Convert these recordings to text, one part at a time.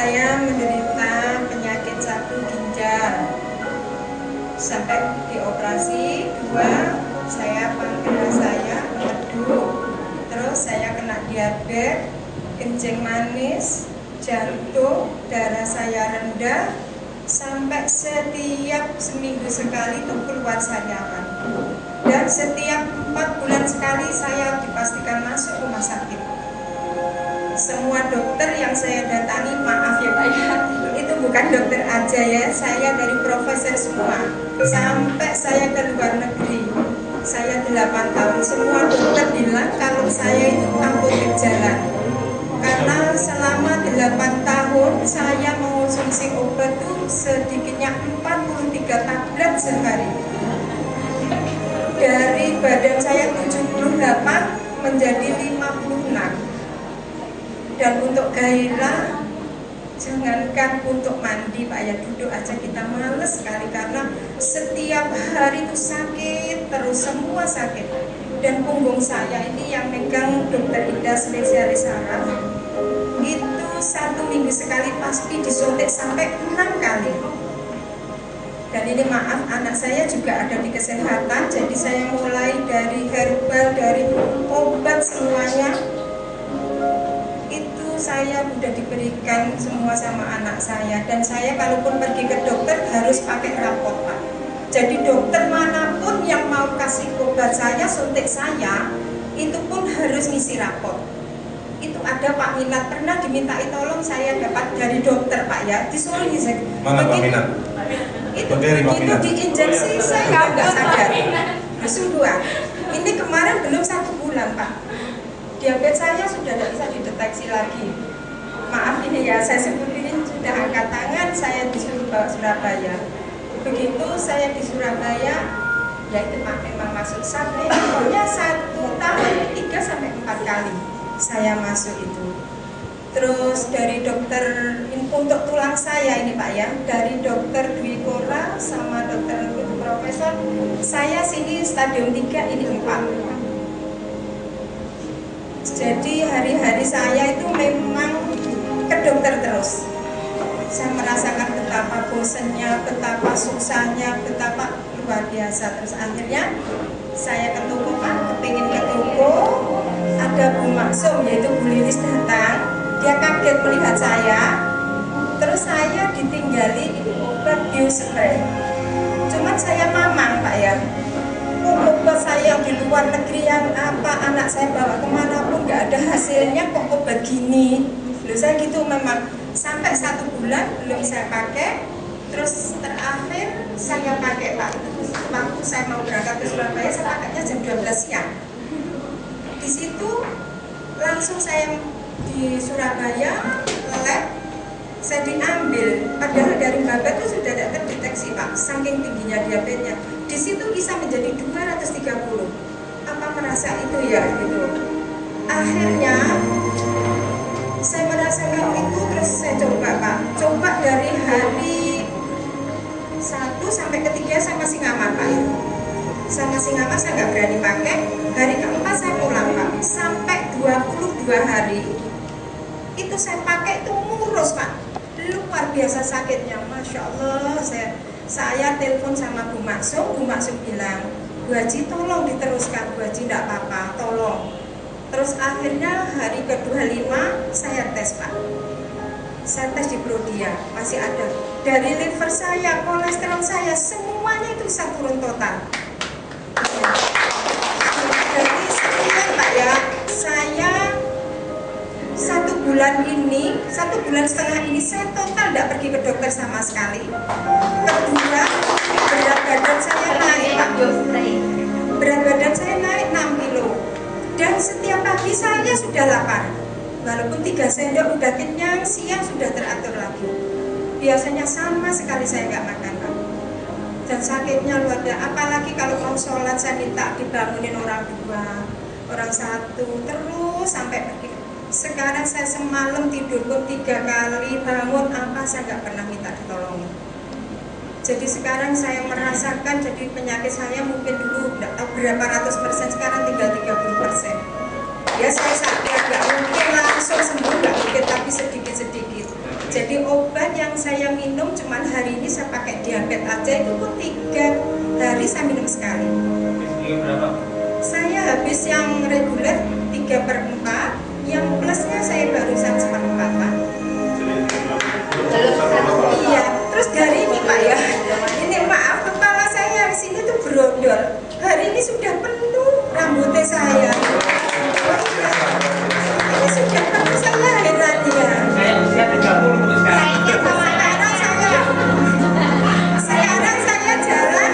Saya menderita penyakit 1 ginjal. Sampai dioperasi 2, saya pankreas saya meledup. Terus saya kena diabetes, kencing manis, jantung, darah saya rendah. Sampai setiap seminggu sekali itu keluar sariawan. Dan setiap 4 bulan sekali saya dipastikan masuk rumah sakit. Semua dokter yang saya datangi, maaf ya Pak ya, itu bukan dokter aja ya, saya dari profesor semua. Sampai saya ke luar negeri, saya 8 tahun, semua dokter bilang kalau saya itu amputir jalan. Karena selama 8 tahun saya mengonsumsi obat itu sedikitnya 43 tablet sehari. Dari badan saya 78 menjadi 56. Dan untuk gairah, jangankan untuk mandi Pak ya, duduk aja kita males sekali karena setiap hari itu sakit, terus semua sakit. Dan punggung saya ini yang megang dokter Ida spesialis saraf, itu 1 minggu sekali pasti disuntik sampai 6 kali. Dan ini maaf, anak saya juga ada di kesehatan, jadi saya mulai dari herbal, dari obat semuanya. Itu saya sudah diberikan semua sama anak saya. Dan saya kalaupun pergi ke dokter harus pakai rapot Pak. Jadi dokter manapun yang mau kasih obat saya, suntik saya, itu pun harus ngisi rapot. Itu ada Pak Minat, pernah dimintai tolong saya dapat dari dokter Pak ya, disuruh ngisi. Mana Pak Minat? Itu diinjeksi saya nggak sadar. Sungguhan. Ini kemarin belum 1 bulan Pak. Diabetes saya sudah tidak bisa dideteksi lagi. Maaf ini ya, saya sebutin sudah angkat tangan, saya disuruh bawa Surabaya. Begitu saya di Surabaya, ya itu Pak memang masuk sampai pokoknya 1 tahun 3 sampai 4 kali saya masuk itu. Terus dari dokter untuk tulang saya ini Pak ya, dari dokter Dwi Kora sama dokter Profesor, saya sini stadium 3 ini 4. Jadi hari-hari saya itu memang ke dokter terus. Saya merasakan betapa bosannya, betapa susahnya, betapa luar biasa. Terus akhirnya saya ke toko Pak, kepingin ke toko, ada Bu Maksum yaitu Bu Lilis datang. Dia kaget melihat saya. Terus saya ditinggali obat biospray. Cuman saya mamang Pak ya. Obat saya yang di luar negeri yang apa anak saya bawa kemanapun nggak ada hasilnya, kok obat gini. Loh saya gitu memang sampai 1 bulan belum saya pakai. Terus terakhir saya pakai Pak, waktu saya mau berangkat ke Surabaya saya pakainya jam 12 siang. Di situ langsung saya di Surabaya lab, saya diambil. Padahal dari babat itu sudah tidak terdeteksi Pak, saking tingginya diabetesnya. Di situ bisa menjadi 230. Apa merasa itu ya gitu. Akhirnya saya merasakan itu, terus saya coba Pak. Coba dari hari 1 sampai ke 3 saya masih ngaman Pak itu. Saya masih ngaman, saya nggak berani pakai. Hari keempat saya pulang Pak. Sampai 22 hari itu saya pakai itu murus Pak. Luar biasa sakitnya, Masya Allah. Saya telepon sama Bu Maksum bilang, Bu Haji tolong diteruskan, Bu Haji tidak apa-apa, tolong. Terus akhirnya hari ke-25 saya tes Pak. Saya tes di Prodia, masih ada. Dari liver saya, kolesterol saya, semuanya itu bisa turun total. Jadi sekian Pak ya, saya 1 bulan ini, 1,5 bulan ini saya total tidak pergi ke dokter sama sekali. Kedua, berat badan saya naik Pak. Berat badan saya naik 6 kilo. Dan setiap pagi saya sudah lapar. Walaupun 3 sendok udah kenyang, siang sudah teratur lagi. Biasanya sama sekali saya nggak makan Pak. Dan sakitnya luar biasa. Apalagi kalau mau sholat saya minta dibangunin orang 2, orang 1, terus sampai pergi. Sekarang saya semalam tidur pun 3 kali, bangun apa saya nggak pernah minta ditolongi. Jadi sekarang saya merasakan, jadi penyakit saya mungkin dulu nggak tahu berapa ratus %, sekarang tinggal 30%. Ya saya sadar nggak mungkin langsung sembuh, nggak mungkin, tapi sedikit-sedikit. Jadi obat yang saya minum cuman hari ini saya pakai diabetes aja itu pun 3 hari saya minum sekali. Saya habis yang reguler 3/4, yang plusnya saya barusan seperempat Pak. Iya, terus hari ini Pak ya, ini maaf kepala saya di sini tuh berondol. Hari ini sudah penuh rambutnya saya. Ini sudah penuh, saya heran ya. Saya jalan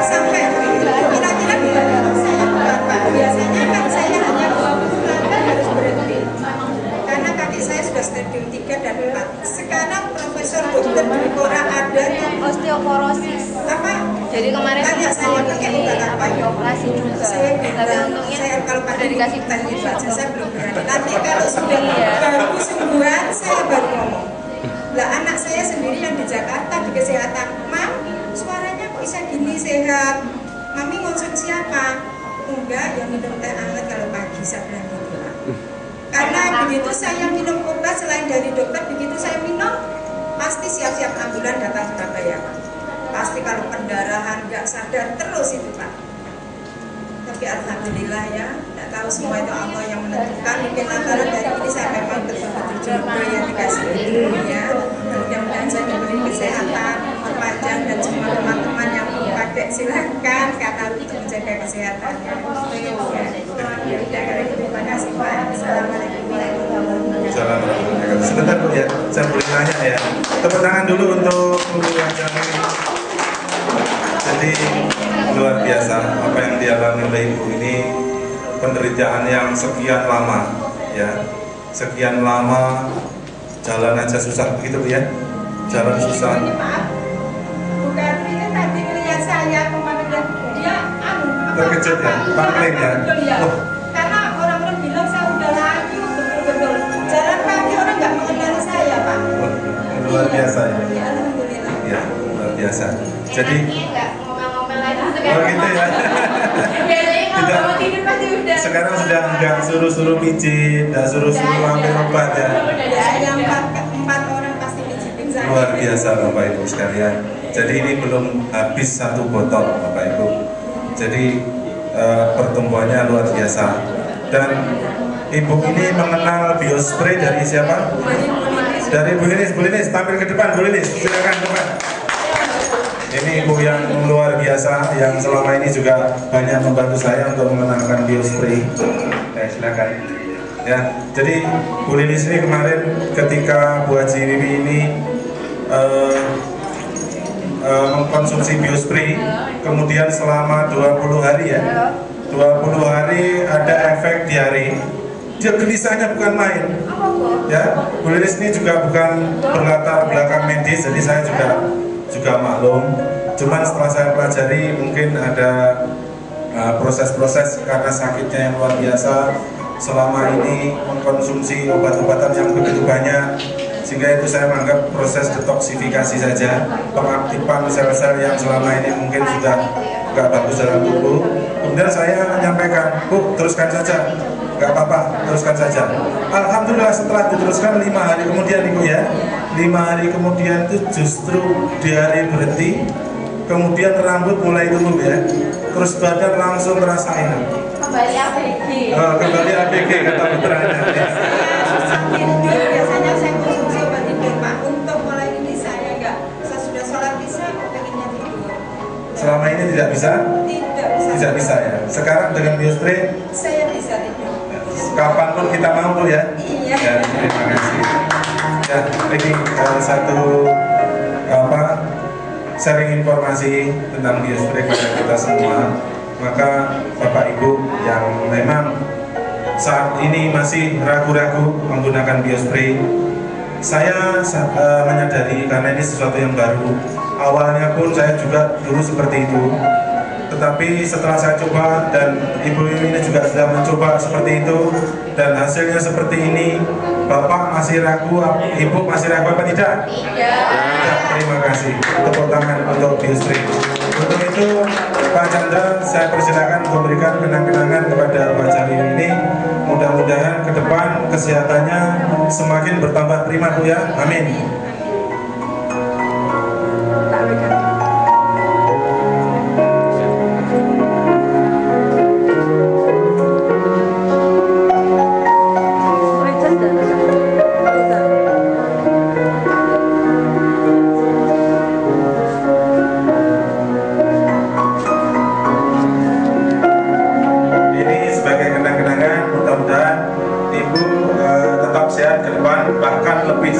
sampai kira-kira 2 saya buat Pak. Biasanya kan saya hanya 20 langkah harus berhenti karena kaki saya sudah stadium 3 dan 4. Sekarang Profesor Dokter Dukora ada osteoporosis. apa? Jadi kemarin tanya saya pakai obat apa ya? Operasi juga. Tapi untungnya Saya kalau udah pakai dikasih teh buku itu aja sama saya belum berani. Nanti kalau sudah baru sembuhan saya baru ngomong. Lah anak saya sendiri yang di Jakarta di kesehatan, Mam, suaranya kok bisa gini sehat? Mami konsumsi apa? Enggak, yang minum teh hangat kalau pagi saya bilang gitu lah. Karena begitu saya minum obat selain dari dokter, begitu saya minum pasti siap-siap ambulan datang Surabaya Pak. Pasti kalau pendarahan nggak sadar terus itu Pak. Tapi alhamdulillah ya, nggak tahu semua itu Allah yang menentukan. Mungkin lantaran dari ini saya memang betul-betul jodoh yang dikasih itu ya. Mudah-mudahan saya diberi kesehatan panjang dan semua teman-teman yang pakai silahkan karena untuk menjaga kesehatannya. Ya, terima kasih Pak. Assalamualaikum warahmatullahi wabarakatuh. Sebentar Bu ya, saya boleh nanya ya. Tepuk tangan dulu untuk yang ini. Jadi luar biasa apa yang dialami oleh Ibu ini, penderitaan yang sekian lama ya, sekian lama jalan aja susah begitu Bu ya, jalan susah. Ini maaf, Bu Katri ini tadi melihat saya kemarin dia Terkejut ya, pangling ya. Oh. Karena orang-orang bilang saya udah layu betul-betul. Jalan kaki orang nggak mengenali saya Pak. Luar biasa ya. Ya alhamdulillah. Ya, luar biasa. Jadi nggak ngomel-ngomel lagi oh gitu ya. Biasanya kalau mau tidur pasti udah. Sekarang sudah enggak suruh-suruh pijit, enggak suruh-suruh ambil obat ya. Biasanya empat orang pasti pijitin saya. Luar biasa Bapak Ibu sekalian. Jadi ini belum habis 1 botol Bapak Ibu. Jadi pertumbuhannya luar biasa. Dan Ibu ini mengenal biospray dari siapa? Dari Bu Linis. Bu Linis, tampil ke depan Bu Linis. Silakan depan. Ini Ibu yang luar biasa yang selama ini juga banyak membantu saya untuk mengenalkan biospray. Silakan. Ya, jadi Bu Linis ini kemarin ketika Bu Haji Wiwi ini mengkonsumsi biospray, kemudian selama 20 hari ya, 20 hari ada efek diare. Dia gelisahnya bukan main. Ya, Bu Linis ini juga bukan berlatar belakang medis, jadi saya juga maklum. Cuman setelah saya pelajari mungkin ada proses-proses karena sakitnya yang luar biasa selama ini mengkonsumsi obat-obatan yang begitu banyak, sehingga itu saya menganggap proses detoksifikasi saja, pengaktifan sel-sel yang selama ini mungkin sudah nggak bagus dalam tubuh. Kemudian saya menyampaikan, Bu, teruskan saja, nggak apa-apa, teruskan saja. Alhamdulillah setelah diteruskan 5 hari kemudian Ibu ya, 5 hari kemudian itu justru diare berhenti, kemudian rambut mulai tumbuh ya, terus badan langsung terasa enak. Kembali ABG. Kembali ABG kata putranya. Tidur biasanya saya konsumsi obat tidur Pak. Untuk mulai ini saya sudah sholat isya kok pengennya tidur. Selama ini tidak bisa? Tidak bisa ya. Sekarang dengan biospray saya bisa tidur. Kapanpun kita mampu ya. Iya. Ya, terima kasih. Ya, ini satu sharing informasi tentang biospray kepada kita semua. Maka Bapak Ibu yang memang saat ini masih ragu-ragu menggunakan biospray, saya menyadari karena ini sesuatu yang baru. Awalnya pun saya juga dulu seperti itu. Tetapi setelah saya coba dan Ibu ini juga sudah mencoba seperti itu dan hasilnya seperti ini, Bapak masih ragu, Ibu masih ragu apa tidak? Tidak. Terima kasih. Tepuk tangan untuk biospray. Untuk itu Pak Chandra saya persilakan memberikan kenang-kenangan kepada Pak Jali ini. Mudah-mudahan ke depan kesehatannya semakin bertambah prima Bu ya. Amin.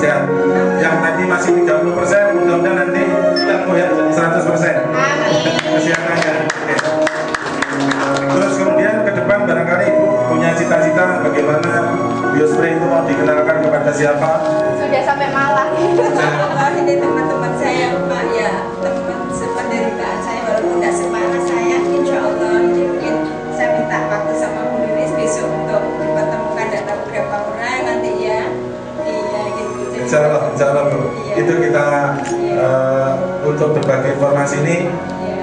sehat. Yang tadi masih 30%, mudah-mudahan nanti kita goyang jadi 100%. Amin. Kesehatannya. Oke. Terus kemudian ke depan barangkali Ibu punya cita-cita bagaimana biospray itu mau dikenalkan kepada siapa? Sudah sampai Malang. Ini teman-teman saya Pak ya, teman sependeritaan saya walaupun tidak separah saya, insya Allah ini mungkin saya minta waktu sama Bu Lilis besok untuk dipertemukan data beberapa orang nanti ya. Iya gitu. Jadi, Insya Allah Bu. Iya. Itu kita untuk berbagi informasi ini,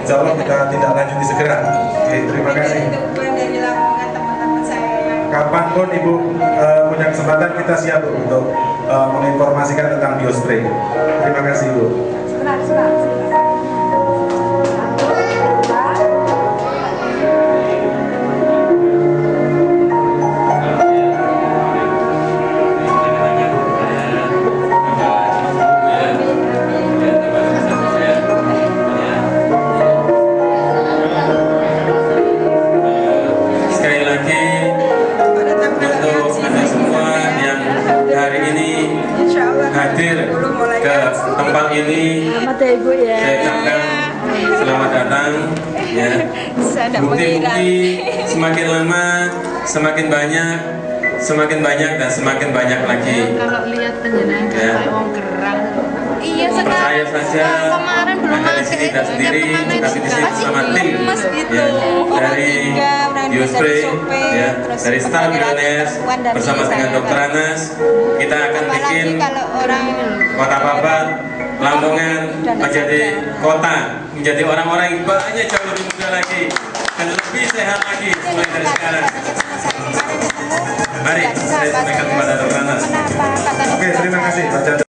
insya Allah kita tidak lanjuti segera. Oke, terima kasih. Itu bukan dari Lamongan teman-teman saya yang Kapanpun Ibu punya kesempatan, kita siap Bu, untuk menginformasikan tentang biospray. Terima kasih Bu. Sebentar. Sekali lagi untuk Anda semua yang hari ini hadir ke tempat ini, Selamat ya Ibu ya. saya ucapkan selamat datang ya. saya tidak mengira. Bukti-bukti semakin lama semakin banyak dan semakin banyak lagi. Kalau lihat penjenengan Ya. kayak wong gerang. Iya Percaya saja, kemarin belum Anda di sini tidak sendiri, tapi di sini sama tim gitu. ya, dari Biospray, ya, dari Star Billionaires bersama dengan Dr. Anas, kita akan bikin Kota Babat, Lamongan menjadi kota, menjadi orang-orang yang banyak jauh lebih muda lagi dan lebih sehat lagi mulai dari sekarang. Mari saya sampaikan kepada Dr. Anas. Oke, terima kasih Pak Chandra.